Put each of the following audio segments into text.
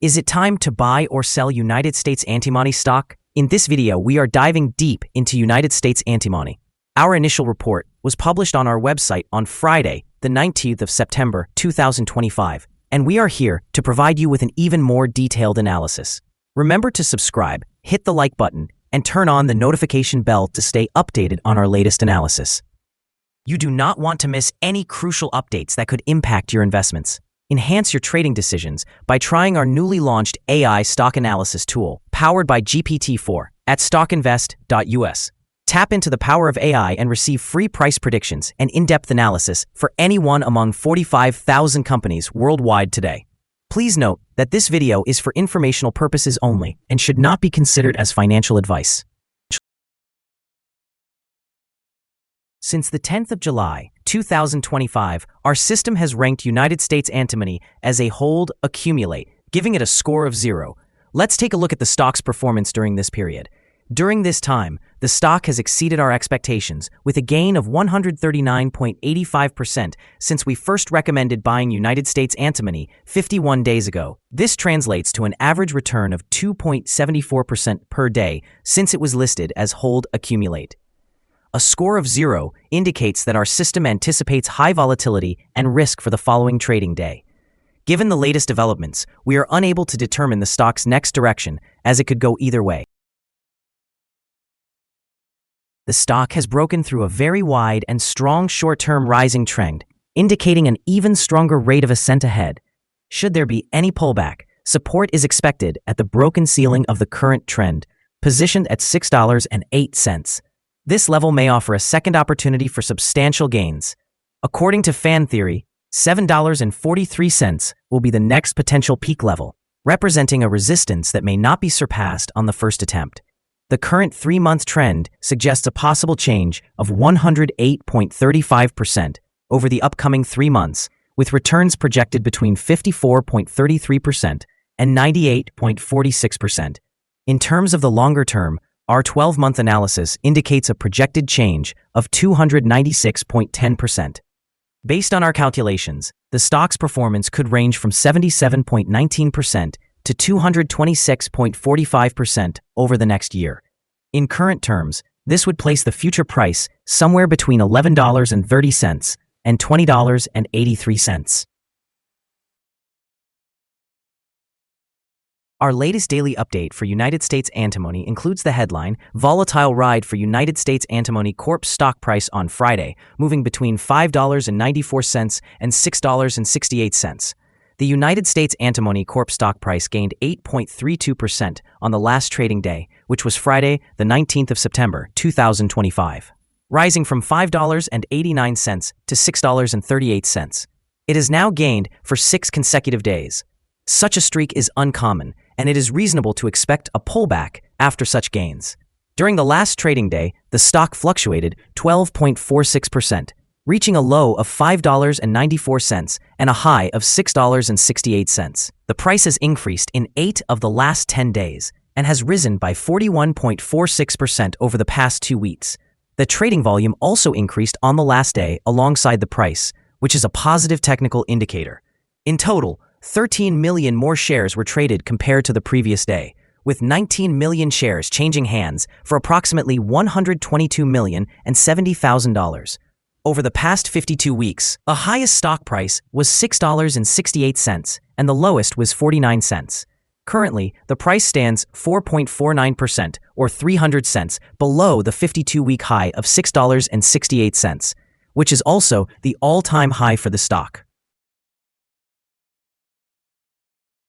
Is it time to buy or sell United States Antimony stock? In this video, we are diving deep into United States Antimony. Our initial report was published on our website on Friday, the 19th of September, 2025, and we are here to provide you with an even more detailed analysis. Remember to subscribe, hit the like button, and turn on the notification bell to stay updated on our latest analysis. You do not want to miss any crucial updates that could impact your investments. Enhance your trading decisions by trying our newly launched AI stock analysis tool, powered by GPT-4, at StockInvest.us. Tap into the power of AI and receive free price predictions and in-depth analysis for any one among 45,000 companies worldwide today. Please note that this video is for informational purposes only and should not be considered as financial advice. Since the 10th of July, 2025, our system has ranked United States Antimony as a hold accumulate, giving it a score of 0. Let's take a look at the stock's performance during this period. During this time, the stock has exceeded our expectations with a gain of 139.85% since we first recommended buying United States Antimony 51 days ago. This translates to an average return of 2.74% per day since it was listed as hold accumulate. A score of 0 indicates that our system anticipates high volatility and risk for the following trading day. Given the latest developments, we are unable to determine the stock's next direction, as it could go either way. The stock has broken through a very wide and strong short-term rising trend, indicating an even stronger rate of ascent ahead. Should there be any pullback, support is expected at the broken ceiling of the current trend, positioned at $6.08. This level may offer a second opportunity for substantial gains. According to fan theory, $7.43 will be the next potential peak level, representing a resistance that may not be surpassed on the first attempt. The current 3-month trend suggests a possible change of 108.35% over the upcoming 3 months, with returns projected between 54.33% and 98.46%. In terms of the longer term, our 12-month analysis indicates a projected change of 296.10%. Based on our calculations, the stock's performance could range from 77.19% to 226.45% over the next year. In current terms, this would place the future price somewhere between $11.30 and $20.83. Our latest daily update for United States Antimony includes the headline, Volatile Ride for United States Antimony Corp stock price on Friday, moving between $5.94 and $6.68. The United States Antimony Corp stock price gained 8.32% on the last trading day, which was Friday, the 19th of September, 2025, rising from $5.89 to $6.38. It has now gained for 6 consecutive days. Such a streak is uncommon, and it is reasonable to expect a pullback after such gains. During the last trading day, the stock fluctuated 12.46%, reaching a low of $5.94 and a high of $6.68. The price has increased in 8 of the last 10 days and has risen by 41.46% over the past 2 weeks. The trading volume also increased on the last day alongside the price, which is a positive technical indicator. In total, 13 million more shares were traded compared to the previous day, with 19 million shares changing hands for approximately $122,070,000. Over the past 52 weeks, the highest stock price was $6.68 and the lowest was 49 cents. Currently, the price stands 4.49% or 300 cents below the 52-week high of $6.68, which is also the all-time high for the stock.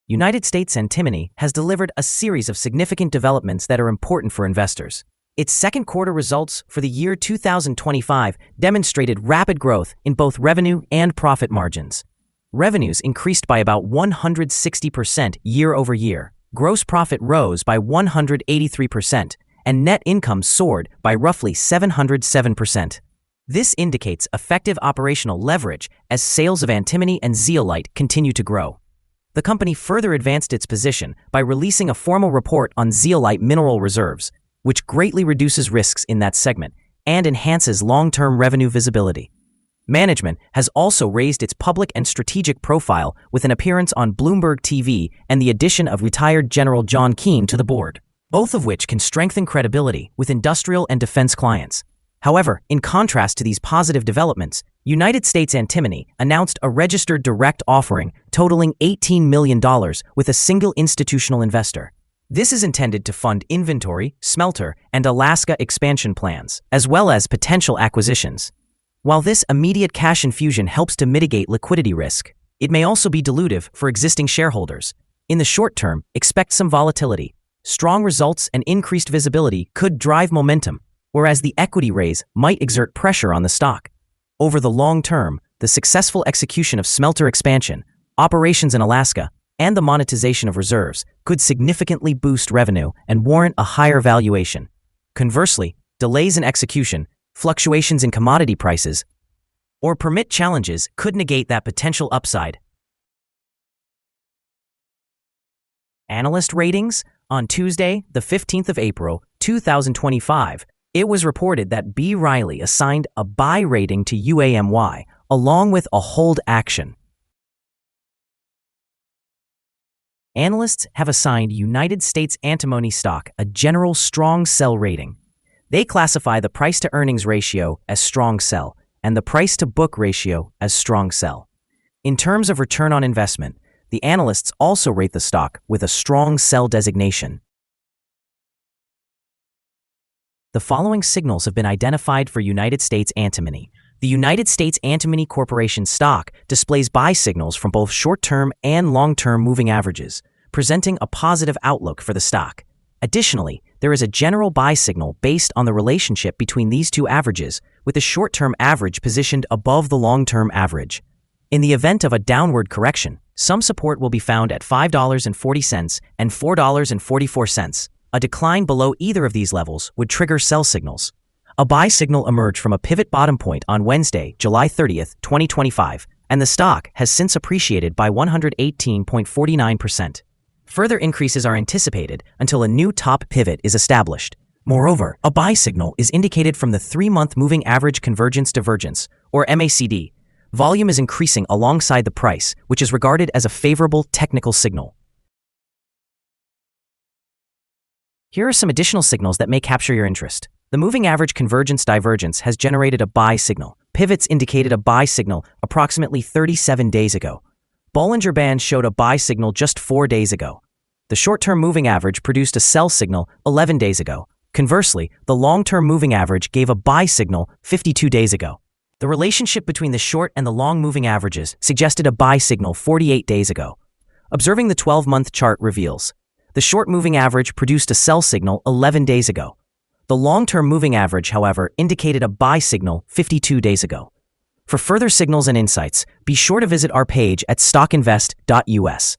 United States Antimony has delivered a series of significant developments that are important for investors. Its second quarter results for the year 2025 demonstrated rapid growth in both revenue and profit margins. Revenues increased by about 160% year over year, gross profit rose by 183%, and net income soared by roughly 707%. This indicates effective operational leverage as sales of antimony and zeolite continue to grow. The company further advanced its position by releasing a formal report on zeolite mineral reserves, which greatly reduces risks in that segment and enhances long-term revenue visibility. Management has also raised its public and strategic profile with an appearance on Bloomberg TV and the addition of retired General John Keane to the board, both of which can strengthen credibility with industrial and defense clients. However, in contrast to these positive developments, United States Antimony announced a registered direct offering totaling $18 million with a single institutional investor. This is intended to fund inventory, smelter, and Alaska expansion plans, as well as potential acquisitions. While this immediate cash infusion helps to mitigate liquidity risk, it may also be dilutive for existing shareholders. In the short term, expect some volatility. Strong results and increased visibility could drive momentum, whereas the equity raise might exert pressure on the stock. Over the long term, the successful execution of smelter expansion, operations in Alaska, and the monetization of reserves could significantly boost revenue and warrant a higher valuation. Conversely, delays in execution, fluctuations in commodity prices, or permit challenges could negate that potential upside. Analyst ratings. On Tuesday, the 15th of April, 2025, it was reported that B. Riley assigned a buy rating to UAMY, along with a hold action. Analysts have assigned United States Antimony stock a general strong sell rating. They classify the price-to-earnings ratio as strong sell and the price-to-book ratio as strong sell. In terms of return on investment, the analysts also rate the stock with a strong sell designation. The following signals have been identified for United States Antimony. The United States Antimony Corporation stock displays buy signals from both short-term and long-term moving averages, presenting a positive outlook for the stock. Additionally, there is a general buy signal based on the relationship between these two averages, with the short-term average positioned above the long-term average. In the event of a downward correction, some support will be found at $5.40 and $4.44. A decline below either of these levels would trigger sell signals. A buy signal emerged from a pivot bottom point on Wednesday, July 30, 2025, and the stock has since appreciated by 118.49%. Further increases are anticipated until a new top pivot is established. Moreover, a buy signal is indicated from the 3-month moving average convergence divergence, or MACD. Volume is increasing alongside the price, which is regarded as a favorable technical signal. Here are some additional signals that may capture your interest. The moving average convergence divergence has generated a buy signal. Pivots indicated a buy signal approximately 37 days ago. Bollinger Band showed a buy signal just 4 days ago. The short-term moving average produced a sell signal 11 days ago. Conversely, the long-term moving average gave a buy signal 52 days ago. The relationship between the short and the long moving averages suggested a buy signal 48 days ago. Observing the 12-month chart reveals the short moving average produced a sell signal 11 days ago. The long-term moving average, however, indicated a buy signal 52 days ago. For further signals and insights, be sure to visit our page at StockInvest.us.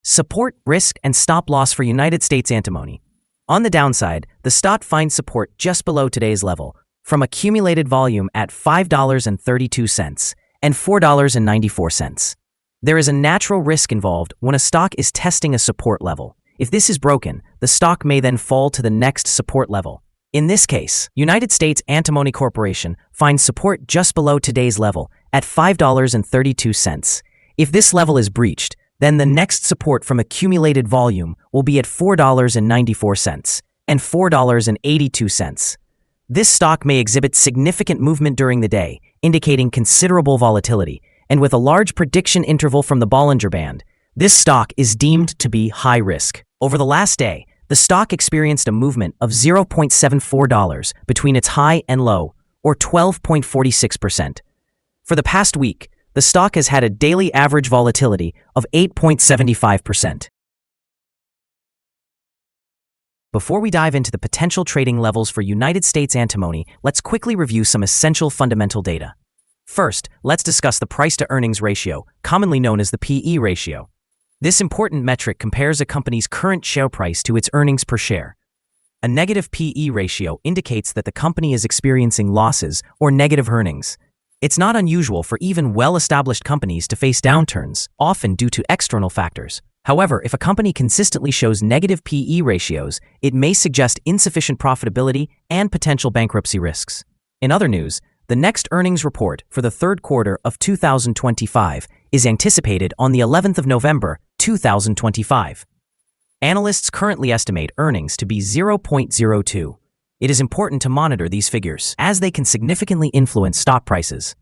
Support, risk, and stop loss for United States Antimony. On the downside, the stock finds support just below today's level, from accumulated volume at $5.32 and $4.94. There is a natural risk involved when a stock is testing a support level. If this is broken, the stock may then fall to the next support level. In this case, United States Antimony Corporation finds support just below today's level at $5.32. If this level is breached, then the next support from accumulated volume will be at $4.94 and $4.82. This stock may exhibit significant movement during the day, indicating considerable volatility, and with a large prediction interval from the Bollinger Band, this stock is deemed to be high risk. Over the last day, the stock experienced a movement of $0.74 between its high and low, or 12.46%. For the past week, the stock has had a daily average volatility of 8.75%. Before we dive into the potential trading levels for United States Antimony, let's quickly review some essential fundamental data. First, let's discuss the price-to-earnings ratio, commonly known as the PE ratio. This important metric compares a company's current share price to its earnings per share. A negative PE ratio indicates that the company is experiencing losses or negative earnings. It's not unusual for even well-established companies to face downturns, often due to external factors. However, if a company consistently shows negative PE ratios, it may suggest insufficient profitability and potential bankruptcy risks. In other news, the next earnings report for the third quarter of 2025 is anticipated on the 11th of November, 2025. Analysts currently estimate earnings to be 0.02. It is important to monitor these figures, as they can significantly influence stock prices.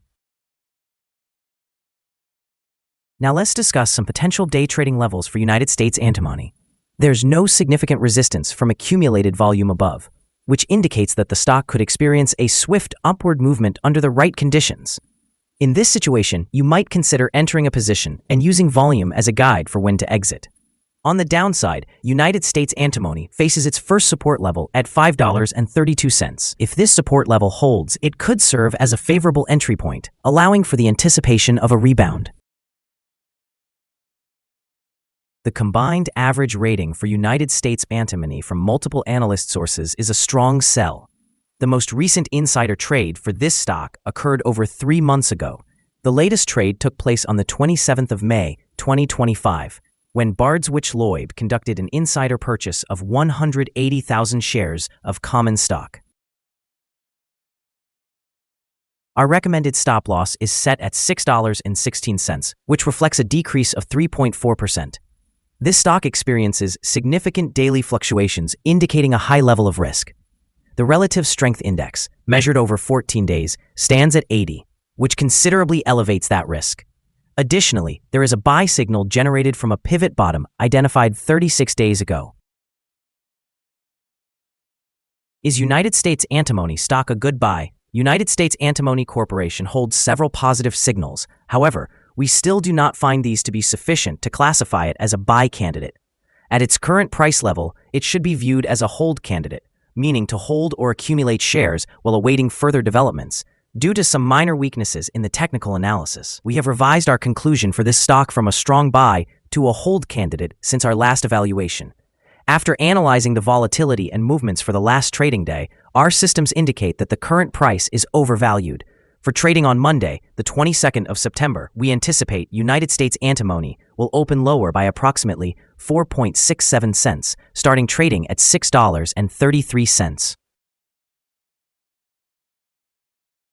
Now let's discuss some potential day trading levels for United States Antimony. There's no significant resistance from accumulated volume above, which indicates that the stock could experience a swift upward movement under the right conditions. In this situation, you might consider entering a position and using volume as a guide for when to exit. On the downside, United States Antimony faces its first support level at $5.32. If this support level holds, it could serve as a favorable entry point, allowing for the anticipation of a rebound. The combined average rating for United States Antimony from multiple analyst sources is a strong sell. The most recent insider trade for this stock occurred over 3 months ago. The latest trade took place on the 27th of May, 2025, when Bardswich Lloyd conducted an insider purchase of 180,000 shares of common stock. Our recommended stop loss is set at $6.16, which reflects a decrease of 3.4%. This stock experiences significant daily fluctuations, indicating a high level of risk. The relative strength index, measured over 14 days, stands at 80, which considerably elevates that risk. Additionally, there is a buy signal generated from a pivot bottom identified 36 days ago. Is United States Antimony stock a good buy? United States Antimony Corporation holds several positive signals. However, we still do not find these to be sufficient to classify it as a buy candidate. At its current price level, it should be viewed as a hold candidate, meaning to hold or accumulate shares while awaiting further developments. Due to some minor weaknesses in the technical analysis, we have revised our conclusion for this stock from a strong buy to a hold candidate since our last evaluation. After analyzing the volatility and movements for the last trading day, our systems indicate that the current price is overvalued. For trading on Monday, the 22nd of September, we anticipate United States Antimony will open lower by approximately 4.67 cents, starting trading at $6.33.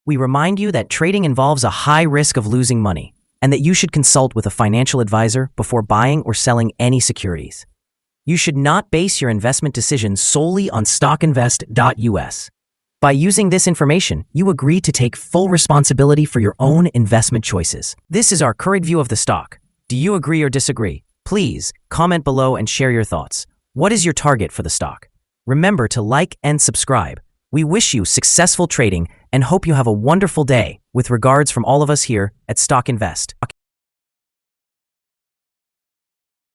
We remind you that trading involves a high risk of losing money, and that you should consult with a financial advisor before buying or selling any securities. You should not base your investment decisions solely on StockInvest.us. By using this information, you agree to take full responsibility for your own investment choices. This is our current view of the stock. Do you agree or disagree? Please comment below and share your thoughts. What is your target for the stock? Remember to like and subscribe. We wish you successful trading and hope you have a wonderful day. With regards from all of us here at StockInvest.